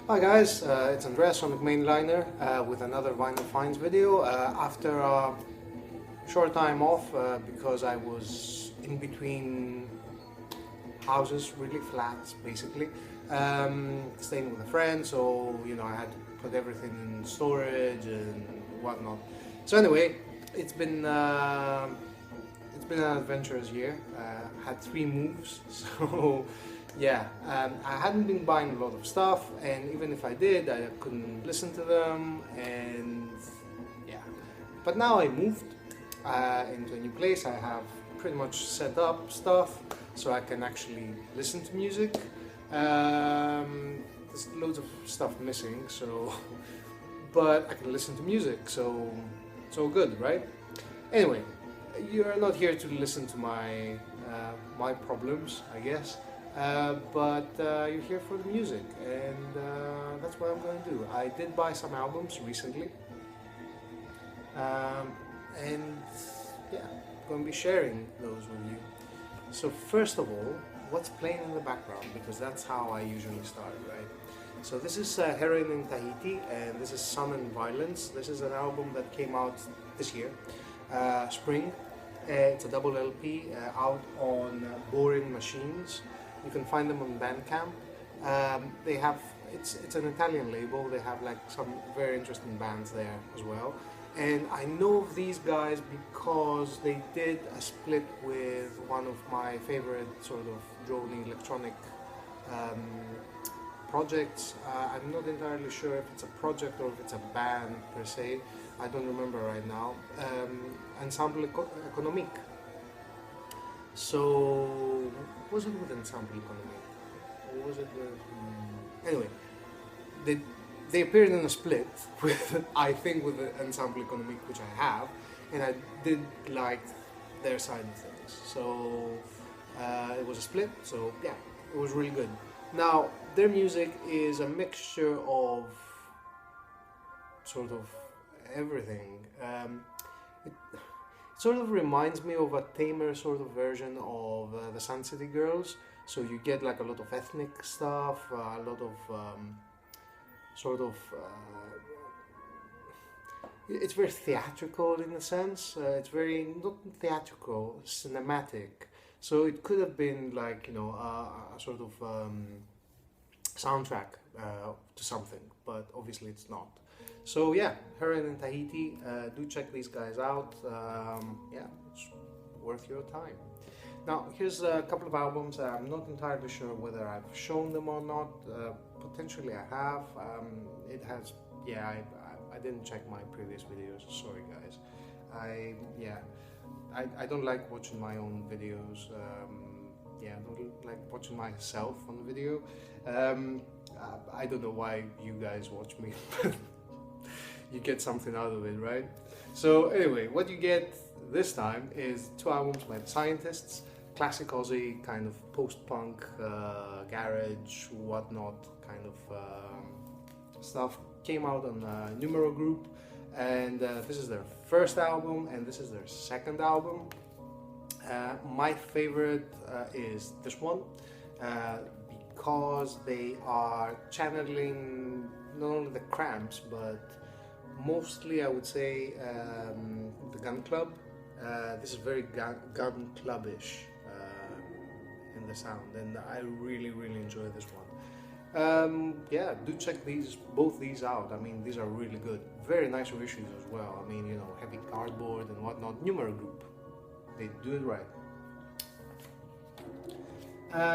Hi guys, it's Andreas from Mainliner with another Vinyl Finds video. After a short time off because I was in between houses, really flats basically, staying with a friend, so I had to put everything in storage and whatnot. So anyway, it's been uh, it's been an adventurous year. Had three moves, so yeah. I hadn't been buying a lot of stuff, and even if I did, I couldn't listen to them, and yeah. But now I moved into a new place. I have pretty much set up stuff, so I can actually listen to music. There's loads of stuff missing, so but I can listen to music, so good, right? Anyway, you're not here to listen to my problems, I guess, but you're here for the music, and that's what I'm going to do. I did buy some albums recently, um, and yeah, I'm going to be sharing those with you. So first of all, what's playing in the background? Because that's how I usually start, right? So this is Heroin in Tahiti, and this is Sun and Violence. This is an album that came out this year, spring. It's a double LP out on Boring Machines. You can find them on Bandcamp. They have it's an Italian label. They have like some very interesting bands there as well. And I know of these guys because they did a split with one of my favorite sort of drone electronic um, projects. I'm not entirely sure if it's a project or if it's a band per se. I don't remember right now. Ensemble Economique. So, was it with Ensemble Economique? Or was it with... Anyway, they, they appeared in a split with, I think, with the Ensemble Economique, which I have, and I did like their side of things. So, it was a split, so yeah, it was really good. Now, their music is a mixture of sort of everything. It sort of reminds me of a tamer sort of version of the Sun City Girls. So you get like a lot of ethnic stuff, a lot of sort of. It's very theatrical in a sense. It's very not theatrical, cinematic. So it could have been like a sort of soundtrack to something, but obviously it's not. So yeah, Heron in Tahiti, do check these guys out. Yeah, it's worth your time. Now here's a couple of albums. I'm not entirely sure whether I've shown them or not. Potentially I have. It has. Yeah, I didn't check my previous videos. Sorry guys. I don't like watching my own videos. Yeah, I don't like watching myself on the video. I don't know why you guys watch me. You get something out of it, right? So anyway, what you get this time is two albums by the Scientists, classic Ozzy, kind of post-punk, garage, whatnot kind of stuff. Came out on Numero Group, and this is their first album, and this is their second album. My favorite is this one, because they are channeling not only the Cramps, but mostly I would say the Gun Club. This is very Gun Clubbish in the sound, and I really enjoy this one. Yeah, do check both these out. I mean, these are really good. Very nice reissues as well. I mean, heavy cardboard and whatnot. Numero Group, they do it right.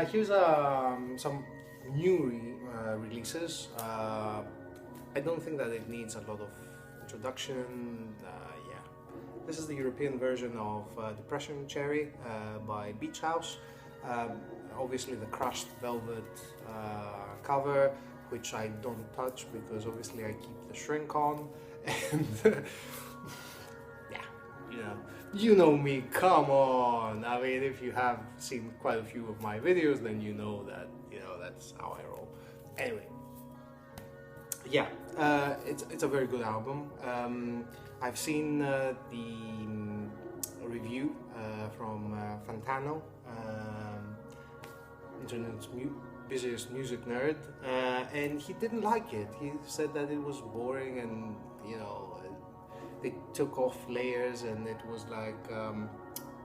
Here's some new releases. I don't think that it needs a lot of introduction. Yeah, this is the European version of Depression Cherry by Beach House. Obviously the crushed velvet cover, which I don't touch because obviously I keep the shrink on, and yeah, you know me, come on. I mean, if you have seen quite a few of my videos, then you know that that's how I roll. Anyway, yeah, it's a very good album. I've seen the review from Fantano, Internet's busiest music nerd, and he didn't like it. He said that it was boring, and you know, they took off layers, and it was like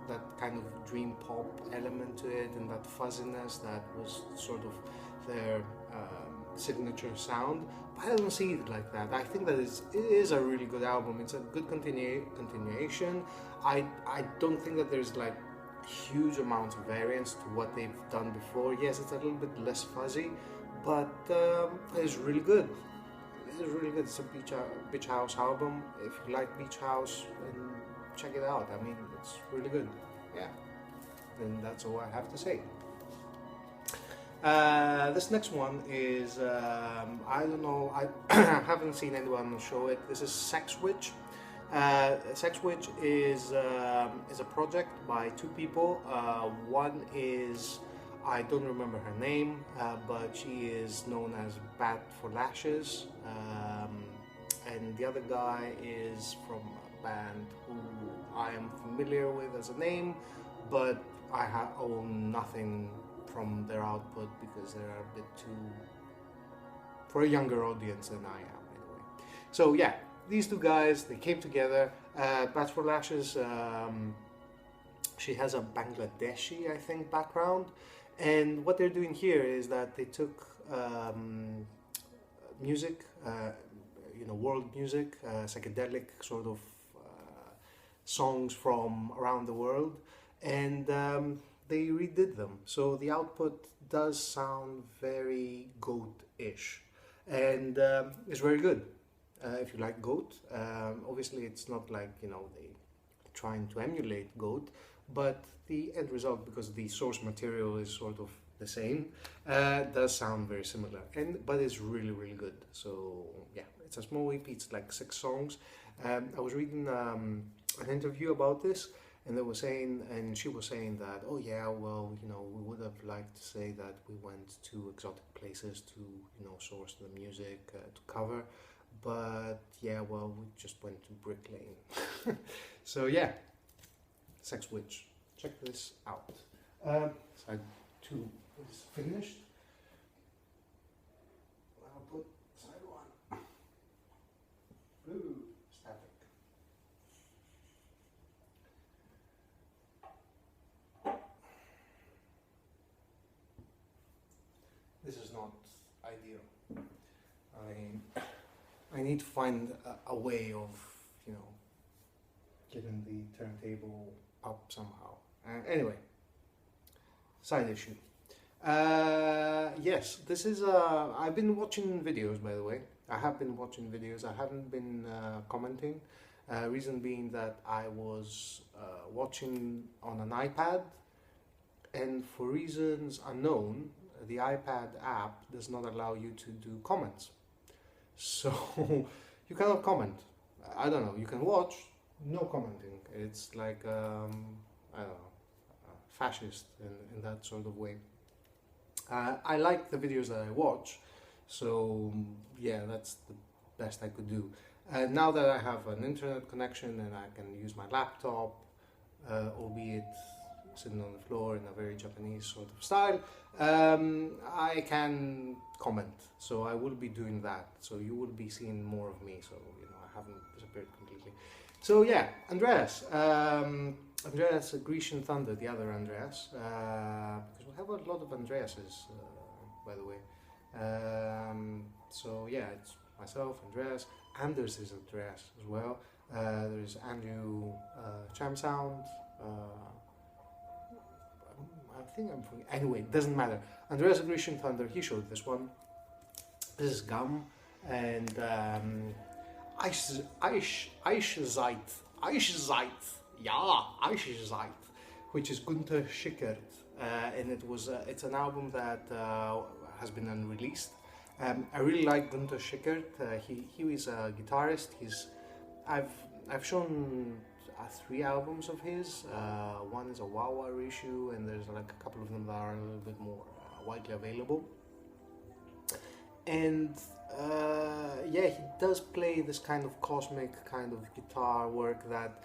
that kind of dream pop element to it, and that fuzziness that was sort of their signature sound. But I don't see it like that. I think that it is a really good album. It's a good continuation. I don't think that there's like huge amounts of variance to what they've done before. Yes, it's a little bit less fuzzy, but it's really good. It's really good. It's a beach house album. If you like beach house, then check it out. I mean, it's really good. Yeah, and that's all I have to say. This next one is I don't know. I haven't seen anyone show it. This is Sex Witch. Sex Witch is a project by two people. One is, I don't remember her name, but she is known as Bat for Lashes, and the other guy is from a band who I am familiar with as a name, but I own nothing from their output because they're a bit too for a younger audience than I am anyway. So yeah, these two guys, they came together. Bats for Lashes, she has a Bangladeshi, I think, background, and what they're doing here is that they took music, you know, world music, psychedelic sort of songs from around the world, and they redid them. So the output does sound very goat-ish, and it's very good. If you like goat, obviously it's not like, you know, they trying to emulate goat, but the end result, because the source material is sort of the same, does sound very similar, but it's really good. So yeah, it's a small EP. It's like 6 songs. I was reading an interview about this, and they were saying, and she was saying that, oh yeah, well, you know, we would have liked to say that we went to exotic places to, you know, source the music to cover, but yeah, well, we just went to Brick Lane. So yeah, Sex Witch, check this out. Side 2 is finished. I'll put side 1. Blue, static. This is not ideal. I need to find a way of, you know, getting the turntable up somehow. Anyway, side issue. Yes, this is. I've been watching videos, by the way. I have been watching videos. I haven't been commenting. Reason being that I was watching on an iPad, and for reasons unknown, the iPad app does not allow you to do comments. So you cannot comment. I don't know. You can watch, no commenting. It's like I don't know, fascist in that sort of way. I like the videos that I watch, so yeah, that's the best I could do. Now that I have an internet connection and I can use my laptop, albeit sitting on the floor in a very Japanese sort of style, I can comment. So I will be doing that. So you will be seeing more of me. So, you know, I haven't disappeared completely. So yeah, Andreas. Andreas Grecian Thunder, the other Andreas. Because we have a lot of Andreases, by the way. So yeah, it's myself, Andreas. Anders is Andreas as well. There's Andrew Chamsound. I think I'm forgetting. Anyway, it doesn't matter. Andreas Grecian Thunder, he showed this one. This is Gum, and Eichzeit, which is Gunther Schickert, and it's an album that has been unreleased. I really like Gunther Schickert. He is a guitarist. I've shown 3 albums of his. One is a Wawa reissue, and there's like a couple of them that are a little bit more widely available. And yeah, he does play this kind of cosmic kind of guitar work that,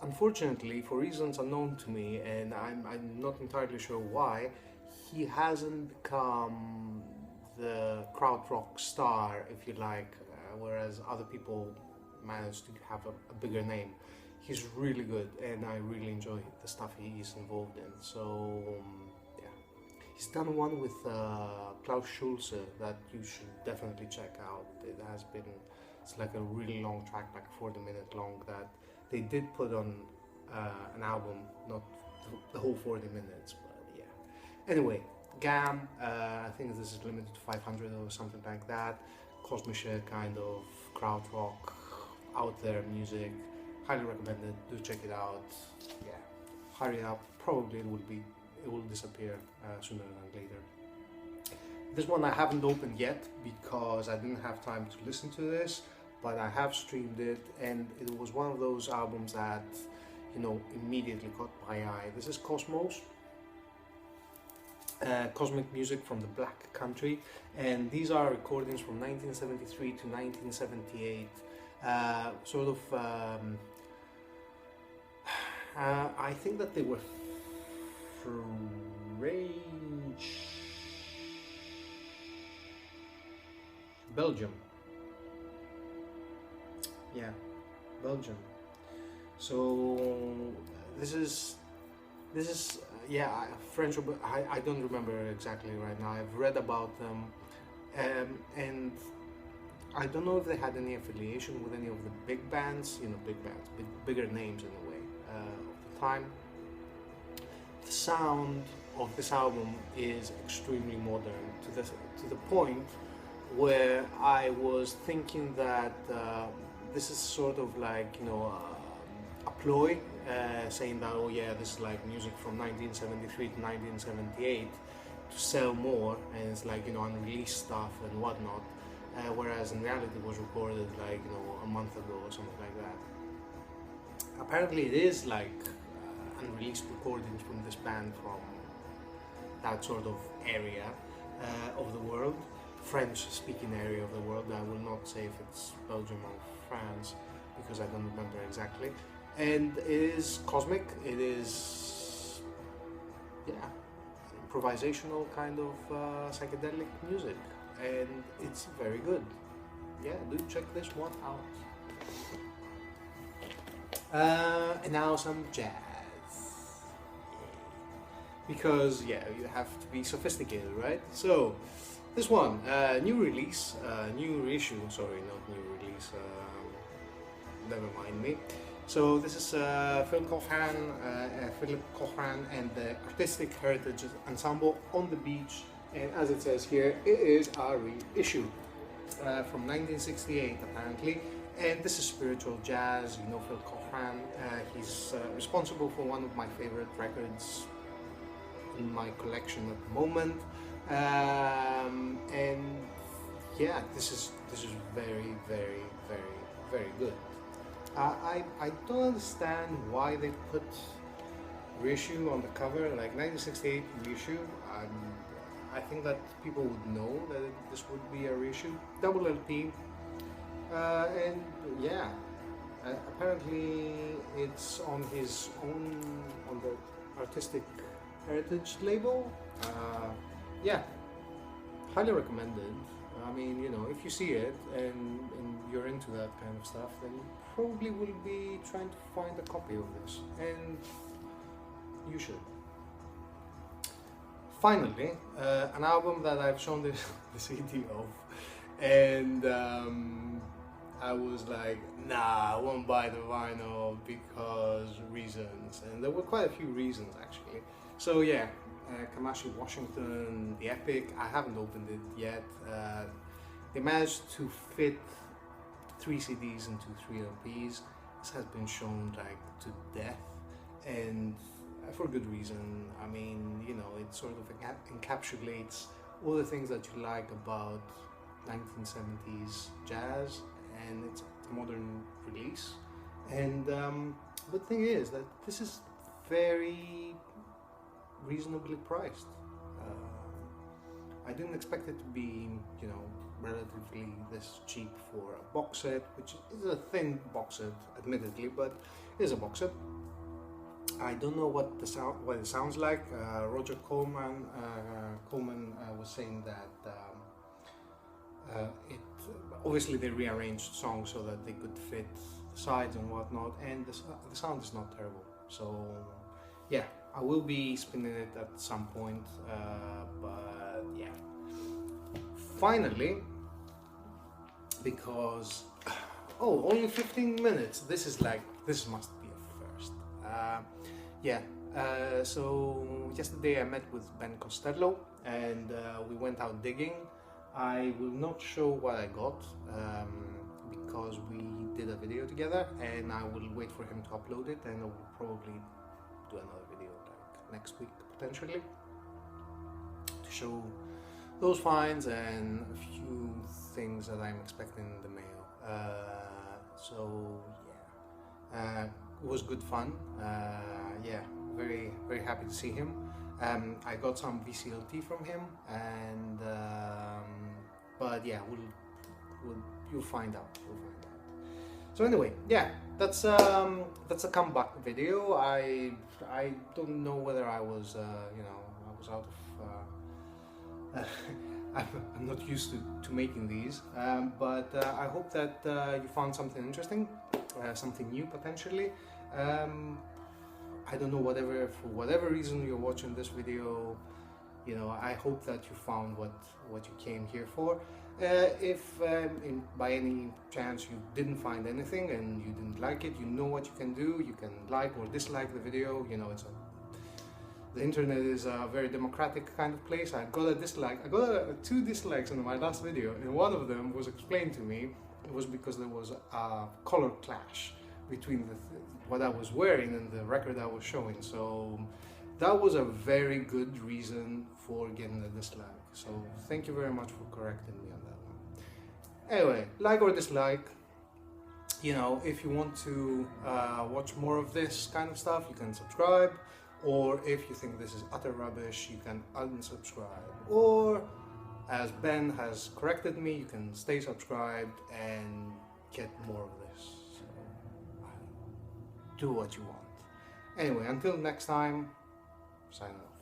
unfortunately, for reasons unknown to me, and I'm not entirely sure why, he hasn't become the krautrock star, if you like, whereas other people managed to have a bigger name. He's really good, and I really enjoy the stuff he's involved in. So yeah, he's done one with Klaus Schulze that you should definitely check out. It's like a really long track, like 40-minute long, that they did put on an album, not the whole 40 minutes, but yeah. Anyway, GAM, I think this is limited to 500 or something like that. Kosmische kind of krautrock, out there music. Highly recommended. Do check it out. Yeah, hurry up. Probably it will disappear sooner than later. This one I haven't opened yet because I didn't have time to listen to this, but I have streamed it, and it was one of those albums that, you know, immediately caught my eye. This is Cosmos. Cosmic music from the Black Country, and these are recordings from 1973 to 1978. I think that they were French, Belgium. Yeah, Belgium. So this is yeah, French. I don't remember exactly right now. I've read about them, and I don't know if they had any affiliation with any of the big bands. You know, bigger names in a way of the time. The sound of this album is extremely modern to the point where I was thinking that this is sort of like, you know, a ploy, saying that, oh yeah, this is like music from 1973 to 1978 to sell more, and it's like, you know, unreleased stuff and whatnot, whereas in reality it was recorded like, you know, a month ago or something like that. Apparently it is like unreleased recordings from this band from that sort of area of the world, French-speaking area of the world. I will not say if it's Belgium or France because I don't remember exactly. And it is cosmic. It is, yeah, improvisational kind of psychedelic music, and it's very good. Yeah, do check this one out. And now some jazz. Because, yeah, you have to be sophisticated, right? So, this one, new release, new reissue, sorry, not new release, never mind me. So, this is Philip Cochran and the Artistic Heritage Ensemble on the Beach, and as it says here, it is a reissue from 1968 apparently. And this is spiritual jazz. You know Phil Cochran, he's responsible for one of my favorite records in my collection at the moment, and yeah, this is very, very, very, very good. I don't understand why they put reissue on the cover, like 1968 reissue. I think that people would know that this would be a reissue, double LP, and yeah, apparently it's on his own, on the Artistic Heritage label. Yeah, highly recommended. I mean, you know, if you see it and you're into that kind of stuff, then you probably will be trying to find a copy of this, and you should. Finally, an album that I've shown the CD of, and I was like, nah, I won't buy the vinyl because reasons, and there were quite a few reasons actually. So yeah, Kamasi Washington, the Epic, I haven't opened it yet. They managed to fit 3 CDs into 3 LPs. This has been shown like to death, and for good reason. I mean, you know, it sort of encapsulates all the things that you like about 1970s jazz, and it's a modern release. And the thing is that this is very reasonably priced. I didn't expect it to be, you know, relatively this cheap for a box set, which is a thin box set, admittedly, but it is a box set. I don't know what what it sounds like. Roger Coleman was saying that it obviously they rearranged songs so that they could fit the sides and whatnot, and the sound is not terrible. So yeah, I will be spinning it at some point, but yeah. Finally, because only 15 minutes. This must be a first. Yeah. So yesterday I met with Ben Costello and we went out digging. I will not show what I got because we did a video together, and I will wait for him to upload it, and I will probably do another video like next week potentially to show those finds and a few things that I'm expecting in the mail. So yeah, it was good fun. Yeah, very happy to see him. I got some VCLT from him, and but yeah, you'll find out. So anyway, yeah, that's a comeback video. I don't know whether I was I was out of. I'm not used to making these, but I hope that you found something interesting, something new potentially. I don't know, for whatever reason you're watching this video, I hope that you found what you came here for. If by any chance you didn't find anything and you didn't like it, you know what you can do. You can like or dislike the video. The internet is a very democratic kind of place. I got a dislike. I got 2 dislikes in my last video, and one of them was explained to me. It was because there was a color clash between what I was wearing and the record I was showing. So that was a very good reason for getting a dislike. So thank you very much for correcting me on that one. Anyway, like or dislike. If you want to watch more of this kind of stuff, you can subscribe. Or if you think this is utter rubbish, you can unsubscribe. Or, as Ben has corrected me, you can stay subscribed and get more of this. So, do what you want. Anyway, until next time, sign off.